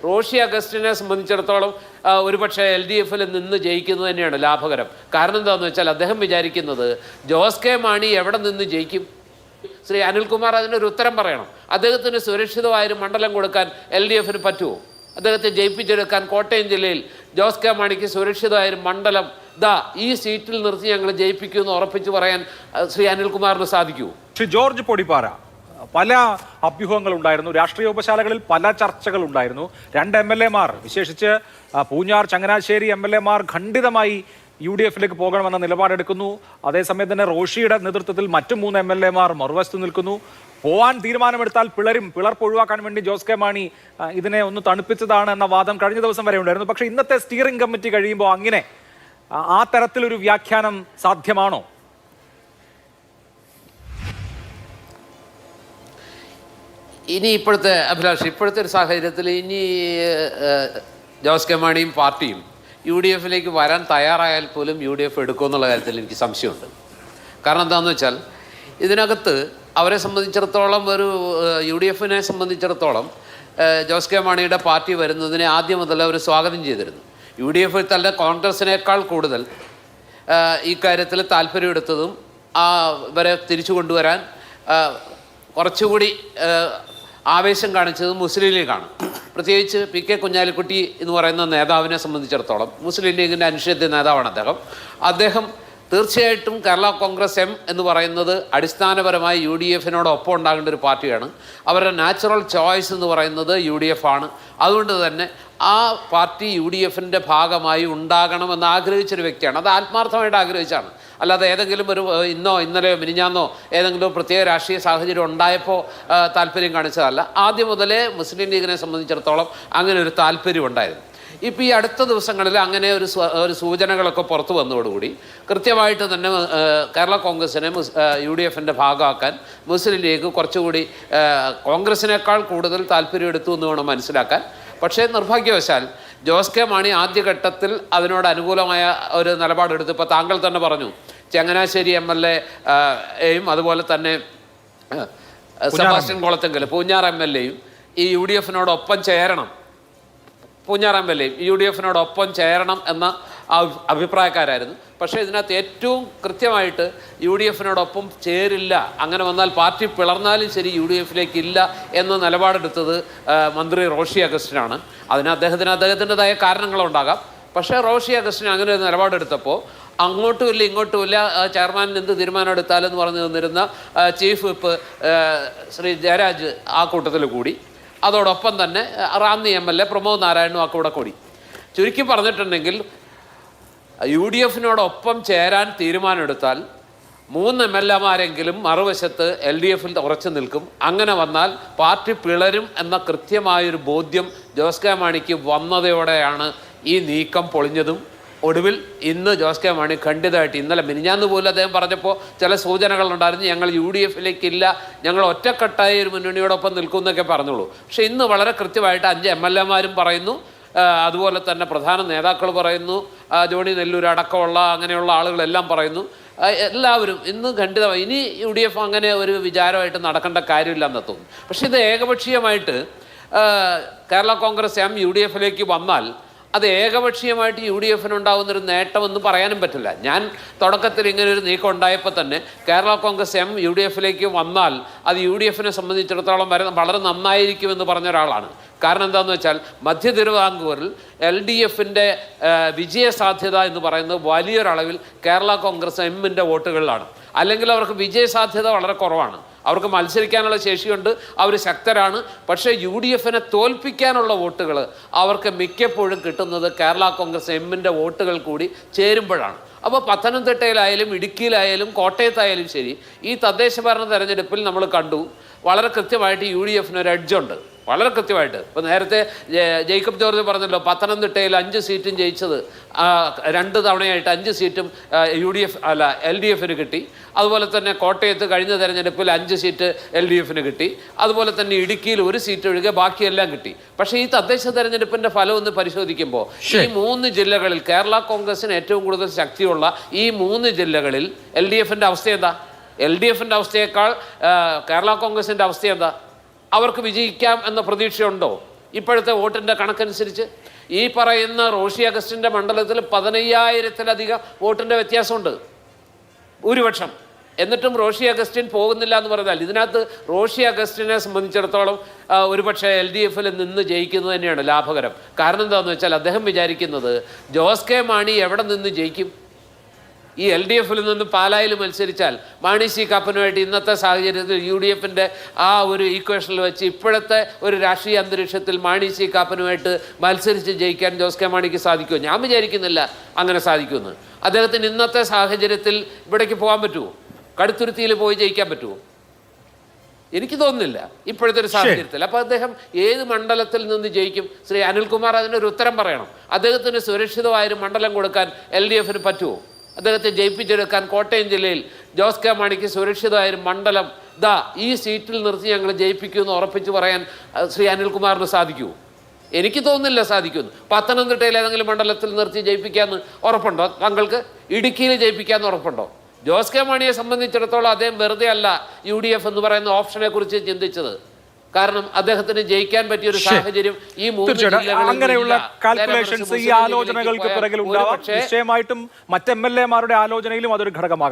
റോഷി അഗസ്റ്റിനെ സംബന്ധിച്ചിടത്തോളം ഒരുപക്ഷെ LDF-ൽ നിന്ന് ജയിക്കുന്നത് തന്നെയാണ് ലാഭകരം. കാരണം എന്താണെന്ന് വെച്ചാൽ അദ്ദേഹം വിചാരിക്കുന്നത് ജോസ് കെ മാണി എവിടെ നിന്ന് ജയിക്കും? ശ്രീ അനിൽകുമാർ അതിനൊരു ഉത്തരം പറയണം. അദ്ദേഹത്തിന് സുരക്ഷിതമായൊരു മണ്ഡലം കൊടുക്കാൻ LDF-ന് പറ്റുമോ? അദ്ദേഹത്തെ ജയിപ്പിച്ചെടുക്കാൻ കോട്ടയം ജില്ലയിൽ ജോസ് കെ മാണിക്ക് സുരക്ഷിതമായൊരു മണ്ഡലം ഈ സീറ്റിൽ നിർത്തി ഞങ്ങൾ ജയിപ്പിക്കുമെന്ന് ഉറപ്പിച്ച് പറയാൻ ശ്രീ അനിൽകുമാറിന് സാധിക്കൂ? ശ്രീ ജോർജ് പൊടിപ്പാറ, പല അഭ്യൂഹങ്ങളുണ്ടായിരുന്നു, രാഷ്ട്രീയ ഉപശാലകളിൽ പല ചർച്ചകൾ ഉണ്ടായിരുന്നു. 2 MLA-മാർ, വിശേഷിച്ച് പൂഞ്ഞാർ ചങ്ങനാശ്ശേരി MLA-മാർ ഖണ്ഡിതമായി UDF-ലേക്ക് പോകണമെന്ന നിലപാടെടുക്കുന്നു. അതേസമയം തന്നെ റോഷിയുടെ നേതൃത്വത്തിൽ മറ്റു 3 MLA-മാർ മറുവശത്ത് നിൽക്കുന്നു. പോവാൻ തീരുമാനമെടുത്താൽ പിളർപ്പ് ഒഴിവാക്കാൻ വേണ്ടി ജോസ് കെ മാണി ഇതിനെ ഒന്ന് തണുപ്പിച്ചതാണ് എന്ന വാദം കഴിഞ്ഞ ദിവസം വരെ ഉണ്ടായിരുന്നു. പക്ഷേ ഇന്നത്തെ സ്റ്റിയറിംഗ് കമ്മിറ്റി കഴിയുമ്പോൾ അങ്ങനെ ആ തരത്തിലൊരു വ്യാഖ്യാനം സാധ്യമാണോ? ഇനി ഇപ്പോഴത്തെ ഒരു സാഹചര്യത്തിൽ ഇനി ജോസ് കെ മാണിയും പാർട്ടിയും UDF-ലേക്ക് വരാൻ തയ്യാറായാൽ പോലും UDF എടുക്കുമെന്നുള്ള കാര്യത്തിൽ എനിക്ക് സംശയമുണ്ട്. കാരണം എന്താണെന്ന് വെച്ചാൽ ഇതിനകത്ത് അവരെ സംബന്ധിച്ചിടത്തോളം UDF-നെ സംബന്ധിച്ചിടത്തോളം ജോസ് കെ മാണിയുടെ പാർട്ടി വരുന്നതിനെ ആദ്യം മുതൽ അവർ സ്വാഗതം ചെയ്തിരുന്നു. UDF തന്നെ കോൺഗ്രസിനേക്കാൾ കൂടുതൽ ഈ കാര്യത്തിൽ താല്പര്യമെടുത്തതും ഇവരെ തിരിച്ചു കൊണ്ടുവരാൻ കുറച്ചുകൂടി ആവേശം കാണിച്ചത് മുസ്ലിം ലീഗാണ്. പ്രത്യേകിച്ച് PK കുഞ്ഞാലിക്കുട്ടി എന്ന് പറയുന്ന നേതാവിനെ സംബന്ധിച്ചിടത്തോളം മുസ്ലിം ലീഗിൻ്റെ അനിഷേധ്യ നേതാവാണ് അദ്ദേഹം തീർച്ചയായിട്ടും കേരള കോൺഗ്രസ് എം എന്ന് പറയുന്നത് അടിസ്ഥാനപരമായി UDF-നോടൊപ്പം ഉണ്ടാകേണ്ട ഒരു പാർട്ടിയാണ്. അവരുടെ നാച്ചുറൽ ചോയ്സ് എന്ന് പറയുന്നത് UDF ആണ്. അതുകൊണ്ട് തന്നെ ആ പാർട്ടി UDF-ൻ്റെ ഭാഗമായി ഉണ്ടാകണമെന്ന് ആഗ്രഹിച്ചൊരു വ്യക്തിയാണ്. അത് ആത്മാർത്ഥമായിട്ട് ആഗ്രഹിച്ചാണ്. അല്ലാതെ ഏതെങ്കിലും ഇന്നലെയോ മിനിഞ്ഞാന്നോ ഏതെങ്കിലും പ്രത്യേക രാഷ്ട്രീയ സാഹചര്യം ഉണ്ടായപ്പോൾ താല്പര്യം കാണിച്ചതല്ല. ആദ്യം മുതലേ മുസ്ലിം ലീഗിനെ സംബന്ധിച്ചിടത്തോളം അങ്ങനെ ഒരു താല്പര്യം ഉണ്ടായിരുന്നു. ഇപ്പോൾ ഈ അടുത്ത ദിവസങ്ങളിൽ അങ്ങനെ ഒരു സൂചനകളൊക്കെ പുറത്തു വന്നതോടുകൂടി കൃത്യമായിട്ട് തന്നെ കേരള കോൺഗ്രസിനെ UDF-ൻ്റെ ഭാഗമാക്കാൻ മുസ്ലിം ലീഗ് കുറച്ചുകൂടി കോൺഗ്രസിനേക്കാൾ കൂടുതൽ താല്പര്യം എടുത്തു എന്ന് വേണം മനസ്സിലാക്കാൻ. പക്ഷേ നിർഭാഗ്യവശാൽ ജോസ് കെ മാണി ആദ്യഘട്ടത്തിൽ അതിനോട് അനുകൂലമായ ഒരു നിലപാടെടുത്ത്, ഇപ്പോൾ താങ്കൾ തന്നെ പറഞ്ഞു, ചങ്ങനാശ്ശേരി MLA-യും അതുപോലെ തന്നെ സെബാസ്റ്റ്യൻ കുളത്തെങ്കിൽ പൂഞ്ഞാർ MLA-യും ഈ UDF-നോടൊപ്പം ചേരണം, പൂഞ്ഞാർ MLA-യും UDF-നോടൊപ്പം ചേരണം എന്ന അഭിപ്രായക്കാരായിരുന്നു. പക്ഷേ ഇതിനകത്ത് ഏറ്റവും കൃത്യമായിട്ട് UDF-നോടൊപ്പം ചേരില്ല, അങ്ങനെ വന്നാൽ പാർട്ടി പിളർന്നാലും ശരി UDF-ലേക്ക് ഇല്ല എന്ന നിലപാടെടുത്തത് മന്ത്രി റോഷി അഗസ്റ്റിനാണ്. അതിന് അദ്ദേഹത്തിൻ്റെതായ കാരണങ്ങളുണ്ടാകാം. പക്ഷേ റോഷി അഗസ്റ്റിന് അങ്ങനെ ഒരു നിലപാടെടുത്തപ്പോൾ അങ്ങോട്ടുമില്ല ഇങ്ങോട്ടുമില്ല ചെയർമാൻ എന്ത് തീരുമാനം എടുത്താലെന്ന് പറഞ്ഞു നിന്നിരുന്ന ചീഫ് വിപ്പ് ശ്രീ ജയരാജ് ആ കൂട്ടത്തിൽ കൂടി. അതോടൊപ്പം തന്നെ റാന്നി MLA പ്രമോദ് നാരായണനും ഒക്കെ കൂടെ കൂടി. ചുരുക്കി പറഞ്ഞിട്ടുണ്ടെങ്കിൽ UDF-നോടൊപ്പം ചേരാൻ തീരുമാനമെടുത്താൽ 3 MLA-മാരെങ്കിലും മറുവശത്ത് LDF-ൽ ഉറച്ചു നിൽക്കും. അങ്ങനെ വന്നാൽ പാർട്ടി പിളരും എന്ന കൃത്യമായൊരു ബോധ്യം ജോസ് കെ മാണിക്ക് വന്നതോടെയാണ് ഈ നീക്കം പൊളിഞ്ഞതും. ഒടുവിൽ ഇന്ന് ജോസ് കെ മാണി ഖണ്ഡിതമായിട്ട്, ഇന്നലെ മിനിഞ്ഞാന്ന് പോലും അദ്ദേഹം പറഞ്ഞപ്പോൾ ചില സൂചനകളുണ്ടായിരുന്നു, ഞങ്ങൾ UDF-ലേക്കില്ല, ഞങ്ങൾ ഒറ്റക്കെട്ടായി ഒരു മുന്നണിയോടൊപ്പം നിൽക്കുമെന്നൊക്കെ പറഞ്ഞോളൂ. പക്ഷേ ഇന്ന് വളരെ കൃത്യമായിട്ട് 5 MLA-മാരും പറയുന്നു, അതുപോലെ തന്നെ പ്രധാന നേതാക്കൾ പറയുന്നു, ജോണി നെല്ലൂർ അടക്കമുള്ള അങ്ങനെയുള്ള ആളുകളെല്ലാം പറയുന്നു, എല്ലാവരും ഇന്ന് ഖണ്ഡിതമായി ഇനി UDF അങ്ങനെ ഒരു വിചാരമായിട്ട് നടക്കേണ്ട കാര്യമില്ലെന്ന് തോന്നുന്നു. പക്ഷേ ഇത് ഏകപക്ഷീയമായിട്ട് കേരള കോൺഗ്രസ് എം UDF-ലേക്ക് വന്നാൽ അത് ഏകപക്ഷീയമായിട്ട് UDF-നുണ്ടാകുന്നൊരു നേട്ടമെന്ന് പറയാനും പറ്റില്ല. ഞാൻ തുടക്കത്തിൽ ഇങ്ങനൊരു നീക്കം ഉണ്ടായപ്പോൾ തന്നെ കേരള കോൺഗ്രസ് എം UDF-ലേക്ക് വന്നാൽ അത് UDF-നെ സംബന്ധിച്ചിടത്തോളം വളരെ നന്നായിരിക്കുമെന്ന് പറഞ്ഞ ഒരാളാണ്. കാരണം എന്താണെന്ന് വെച്ചാൽ മധ്യ തിരുവിതാംകൂറിൽ LDF-ൻ്റെ വിജയസാധ്യത എന്ന് പറയുന്നത് വലിയൊരളവിൽ കേരള കോൺഗ്രസ് എമ്മിൻ്റെ വോട്ടുകളിലാണ്. അല്ലെങ്കിൽ അവർക്ക് വിജയസാധ്യത വളരെ കുറവാണ്. അവർക്ക് മത്സരിക്കാനുള്ള ശേഷിയുണ്ട്, അവർ ശക്തരാണ്. പക്ഷേ UDF-നെ തോൽപ്പിക്കാനുള്ള വോട്ടുകൾ അവർക്ക് മിക്കപ്പോഴും കിട്ടുന്നത് കേരള കോൺഗ്രസ് എമ്മിൻ്റെ വോട്ടുകൾ കൂടി ചേരുമ്പോഴാണ്. അപ്പോൾ പത്തനംതിട്ടയിലായാലും ഇടുക്കിയിലായാലും കോട്ടയത്തായാലും ശരി, ഈ തദ്ദേശ ഭരണ തെരഞ്ഞെടുപ്പിൽ നമ്മൾ കണ്ടു വളരെ കൃത്യമായിട്ട് UDF-നൊരു എഡ്ജുണ്ട്, വളരെ കൃത്യമായിട്ട്. ഇപ്പോൾ നേരത്തെ ജേക്കബ് ജോർജ് പറഞ്ഞല്ലോ, പത്തനംതിട്ടയിൽ 5 സീറ്റും ജയിച്ചത് 2 തവണയായിട്ട് 5 സീറ്റും LDF-ന് കിട്ടി. അതുപോലെ തന്നെ കോട്ടയത്ത് കഴിഞ്ഞ തെരഞ്ഞെടുപ്പിൽ 5 സീറ്റ് LDF-ന് കിട്ടി. അതുപോലെ തന്നെ ഇടുക്കിയിൽ 1 സീറ്റ് ഒഴികെ ബാക്കിയെല്ലാം കിട്ടി. പക്ഷേ ഈ തദ്ദേശ തെരഞ്ഞെടുപ്പിൻ്റെ ഫലം ഒന്ന് പരിശോധിക്കുമ്പോൾ ഈ 3 ജില്ലകളിൽ കേരള കോൺഗ്രസിന് ഏറ്റവും കൂടുതൽ ശക്തിയുള്ള ഈ 3 ജില്ലകളിൽ LDF-ൻ്റെ അവസ്ഥ എന്താ? LDF-ൻ്റെ അവസ്ഥയേക്കാൾ കേരള കോൺഗ്രസിൻ്റെ അവസ്ഥ എന്താ? അവർക്ക് വിജയിക്കാം എന്ന പ്രതീക്ഷയുണ്ടോ? ഇപ്പോഴത്തെ വോട്ടിൻ്റെ കണക്കനുസരിച്ച്. ഈ പറയുന്ന റോഷി അഗസ്റ്റിൻ്റെ മണ്ഡലത്തിൽ 15,000-ലധികം വോട്ടിൻ്റെ വ്യത്യാസമുണ്ട് ഭൂരിപക്ഷം. എന്നിട്ടും റോഷി അഗസ്റ്റിൻ പോകുന്നില്ല എന്ന് പറഞ്ഞാൽ ഇതിനകത്ത് റോഷി അഗസ്റ്റിനെ സംബന്ധിച്ചിടത്തോളം ഒരുപക്ഷെ LDF-ൽ നിന്ന് ജയിക്കുന്നത് തന്നെയാണ് ലാഭകരം. കാരണം എന്താണെന്ന് വെച്ചാൽ അദ്ദേഹം വിചാരിക്കുന്നത് ജോസ് കെ മാണി എവിടെ നിന്ന് ജയിക്കും? ഈ LDF-ൽ നിന്ന് പാലായിൽ മത്സരിച്ചാൽ മാണി സി കാപ്പനുമായിട്ട് ഇന്നത്തെ സാഹചര്യത്തിൽ UDF-ൻ്റെ ആ ഒരു ഈക്വേഷനിൽ വെച്ച് ഇപ്പോഴത്തെ ഒരു രാഷ്ട്രീയ അന്തരീക്ഷത്തിൽ മാണി സി കാപ്പനുമായിട്ട് മത്സരിച്ച് ജയിക്കാൻ ജോസ് കെ മാണിക്ക് സാധിക്കുമോ? ഞാൻ വിചാരിക്കുന്നില്ല അങ്ങനെ സാധിക്കുമെന്ന്. അദ്ദേഹത്തിന് ഇന്നത്തെ സാഹചര്യത്തിൽ ഇവിടേക്ക് പോകാൻ പറ്റുമോ? കടുത്തുരുത്തിയിൽ പോയി ജയിക്കാൻ പറ്റുമോ? എനിക്ക് തോന്നുന്നില്ല ഇപ്പോഴത്തെ ഒരു സാഹചര്യത്തിൽ. അപ്പോൾ അദ്ദേഹം ഏത് മണ്ഡലത്തിൽ നിന്ന് ജയിക്കും? ശ്രീ അനിൽകുമാർ അതിനൊരു ഉത്തരം പറയണം. അദ്ദേഹത്തിന് സുരക്ഷിതമായൊരു മണ്ഡലം കൊടുക്കാൻ LDF-ന് പറ്റുമോ? അദ്ദേഹത്തെ ജയിപ്പിച്ചെടുക്കാൻ കോട്ടയം ജില്ലയിൽ ജോസ് കെ മാണിക്ക് സുരക്ഷിതമായൊരു മണ്ഡലം ഈ സീറ്റിൽ നിർത്തി ഞങ്ങൾ ജയിപ്പിക്കുമെന്ന് ഉറപ്പിച്ച് പറയാൻ ശ്രീ അനിൽകുമാറിന് സാധിക്കുമോ? എനിക്ക് തോന്നുന്നില്ല സാധിക്കുമെന്ന്. പത്തനംതിട്ടയിൽ ഏതെങ്കിലും മണ്ഡലത്തിൽ നിർത്തി ജയിപ്പിക്കാമെന്ന് ഉറപ്പുണ്ടോ താങ്കൾക്ക്? ഇടുക്കിയിൽ ജയിപ്പിക്കാമെന്ന് ഉറപ്പുണ്ടോ? ജോസ് കെ മാണിയെ സംബന്ധിച്ചിടത്തോളം അദ്ദേഹം വെറുതെ അല്ല UDF എന്ന് പറയുന്ന ഓപ്ഷനെ കുറിച്ച് ചിന്തിച്ചത്. കാരണം അദ്ദേഹത്തിന് ജയിക്കാൻ പറ്റിയ ഒരു സാഹചര്യം ഈ അങ്ങനെയുള്ള കാൽക്കുലേഷൻസ് ഈ ആലോചനകൾക്ക് പിറകിൽ ഉണ്ടാവാം. നിശ്ചയമായിട്ടും മറ്റ് MLA-മാരുടെ ആലോചനയിലും അതൊരു ഘടകമാകാം.